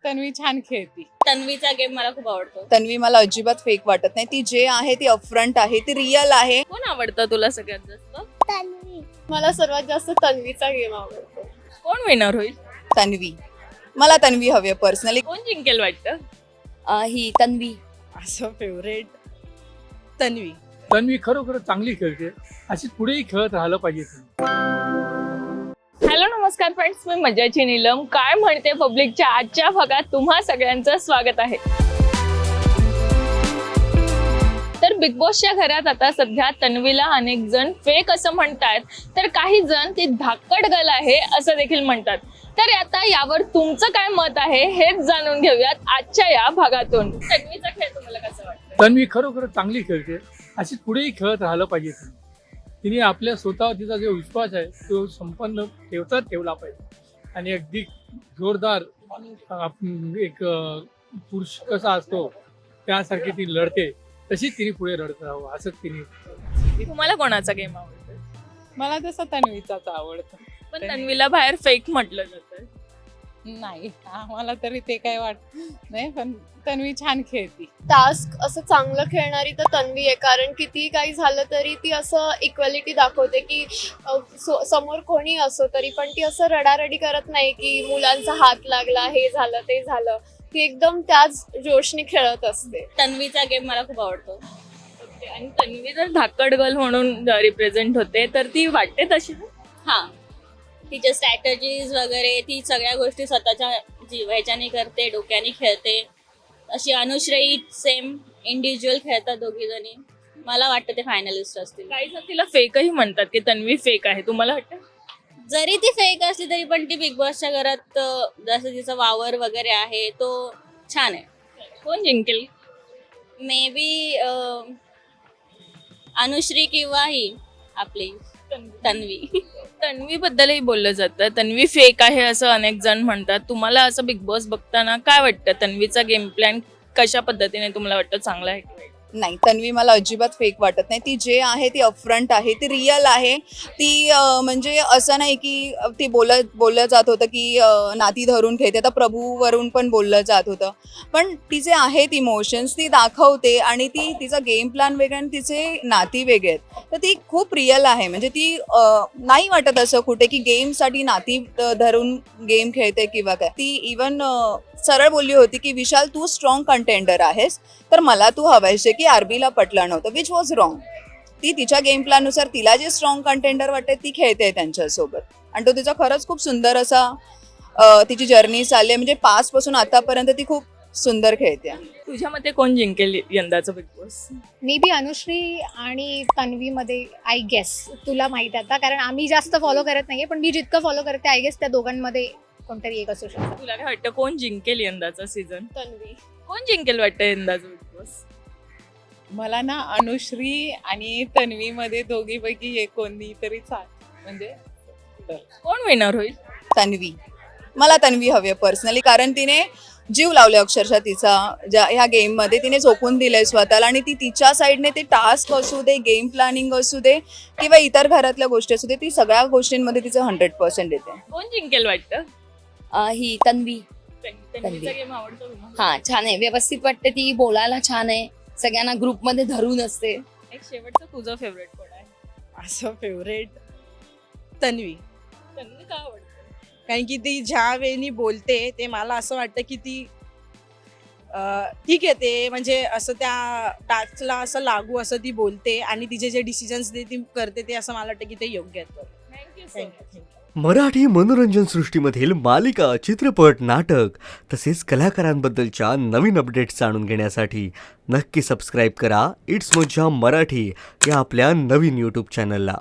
तन्वी छान खेळती. तन्वीचा गेम मला खूप आवडतो. तन्वी मला अजिबात फेक वाटत नाही. ती जे आहे ती अपफ्रंट आहे, ती रिअल आहे. कोण आवडतं तुला सगळ्यात जास्त? तन्वी. मला सर्वात जास्त तन्वीचा गेम आवडतो. कोण विनर होईल? तन्वी. मला तन्वी हवी पर्सनली. कोण जिंकेल वाटतं? ही तन्वी. असं फेवरेट तन्वी. तन्वी खरोखर चांगली खेळते, अशी पुढेही खेळत राहिलं पाहिजे. हॅलो नमस्कार फ्रेंड्स, मी मज्जाची नीलम. काय म्हणते पब्लिकच्या आजच्या भागात तुम्हा सगळ्यांचं स्वागत आहे. तर बिग बॉसच्या घरात आता सध्या तन्वीला अनेक जण फेक असं म्हणतात, तर काही जण ती धाकट गर्ल आहे असं देखील म्हणतात. तर आता यावर तुमचं काय मत आहे हेच जाणून घेऊयात आजच्या या भागातून. तन्वीचा खेळ तुम्हाला कसं वाटतं? तन्वी खरोखर चांगली खेळते, अशी पुढेही खेळत राहिलं पाहिजे. तिने आपल्या स्वतः तिचा जो विश्वास आहे तो संपन्न ठेवला पाहिजे आणि अगदी जोरदार एक पुरुष कसा असतो त्यासारखी ती लढते, तशी तिने पुढे लढत राहावं असंच तिने. तुम्हाला कोणाचा गेम आवडतो? मला तसं तन्वीचाच आवडतं. पण तन्वीला बाहेर फेक म्हटलं जातं. नाही, आम्हाला तरी ते काय वाटत नाही, पण तन्वी छान खेळती. टास्क असं चांगलं खेळणारी तर तन्वी आहे, कारण किती काही झालं तरी ती असं इक्वॅलिटी दाखवते की समोर कोणी असो तरी पण ती असं रडारडी करत नाही की मुलांचा हात लागला, हे झालं ते झालं. ती एकदम त्याच जोशने खेळत असते. तन्वीचा गेम मला खूप आवडतो. आणि तन्वी जर धाकट गर्ल म्हणून रिप्रेझेंट होते तर ती वाटते तशी ना? हा, तिच्या स्ट्रॅटेजीज वगैरे ती सगळ्या गोष्टी स्वतःच्या ह्याच्याने करते, डोक्याने खेळते. अशी अनुश्रेयी सेम इंडिव्हिज्युअल खेळतात दोघी जणी. मला वाटतं ते फायनलिस्ट असतील. काही जण तिला फेकही म्हणतात की तन्वी फेक आहे. तुम्हाला वाटतं? जरी ती फेक असली तरी पण ती बिग बॉसच्या घरात जसं तिचा वावर वगैरे आहे तो छान आहे. कोण जिंकेल? मे बी अनुश्री किंवा ही आपली तन्वी. तन्वी बद्दलही बोललं जातं, तन्वी फेक आहे असं अनेक जण म्हणतात. तुम्हाला असं बिग बॉस बघताना काय वाटतं? तन्वीचा गेम प्लॅन कशा पद्धतीने तुम्हाला वाटतं चांगला आहे की वाईट? नाही, तन्वी मला अजिबात फेक वाटत नाही. ती जे आहे ती अपफ्रंट आहे, ती रिअल आहे. ती म्हणजे असं नाही की ती बोललं जात होतं की नाती धरून खेळते, तर प्रभूवरून पण बोललं जात होतं. पण तिचे आहेत इमोशन्स, ती दाखवते आणि ती तिचा गेम प्लॅन वेगळा आणि तिचे नाती वेगळे आहेत. तर ती खूप रिअल आहे. म्हणजे ती नाही वाटत असं कुठे की गेमसाठी नाती धरून गेम खेळते किंवा काय. ती इवन सरळ बोलली होती की विशाल तू स्ट्रॉंग कंटेंडर आहेस, तर मला तू हवायचे की आरबीला पटलं नव्हतं, विच वॉज रॉंग. ती तिच्या गेम प्लॅननुसार तिला जे स्ट्रॉंग कंटेंडर वाटते ती खेळते त्यांच्यासोबत. आणि तो तिचा खरंच खूप सुंदर असा तिची जर्नी चालली आहे. म्हणजे पासपासून आतापर्यंत ती खूप सुंदर खेळते. तुझ्या मते कोण जिंकेल यंदाचं Bigg Boss? Maybe Anushree आणि तन्वीमध्ये आय गेस. तुला माहिती आता, कारण आम्ही जास्त फॉलो करत नाहीये, पण मी जितकं फॉलो करते आय गेस त्या दोघांमध्ये कोणतरी एक असू शकतो. तुला काय वाटतं कोण जिंकेल यंदाचा सीझन? तन्वी. कोण जिंकेल वाटतं यंदाचं बिग बॉस? मला ना अनुश्री आणि तन्वी मध्ये दोघीपैकी एक कोणी तरी म्हणजे कोण विनर होईल? तन्वी. मला तन्वी हवी पर्सनली, कारण तिने जीव लावले अक्षरशः तिचा ह्या गेममध्ये. तिने झोपून दिलंय स्वतःला आणि ती तिच्या साईडने ते टास्क असू दे, गेम प्लॅनिंग असू दे किंवा इतर घरातल्या गोष्टी असू दे, ती सगळ्या गोष्टींमध्ये तिचं 100% देते. कोण जिंकेल वाटतं? ही तन्वी. तन्वीचा गेम आवडतो तुम्हाला? हा, छान आहे, व्यवस्थित वाटते, ती बोलायला छान आहे, सगळ्यांना ग्रुपमध्ये धरून असते. एक शेवटचं तुझं फेवरेट कोण आहे? असं फेवरेट तन्वी. तन्वी का आवडतं? कारण की ती ज्या वेळी बोलते ते मला असं वाटतं की ती ठीक आहे, ते म्हणजे असं त्या टास्कला असं लागू असं ती बोलते आणि तिचे जे डिसिजन्स ती करते ते असं मला वाटतं की ते योग्य आहेत. Thank you so thank you. मराठी मनोरंजन सृष्टीमधील मालिका, चित्रपट, नाटक तसेच कलाकारांबद्दलच्या नवीन अपडेट्स जाणून घेण्यासाठी नक्की सबस्क्राईब करा इट्स मज्जा मराठी या आपल्या नवीन यूट्यूब चॅनलला.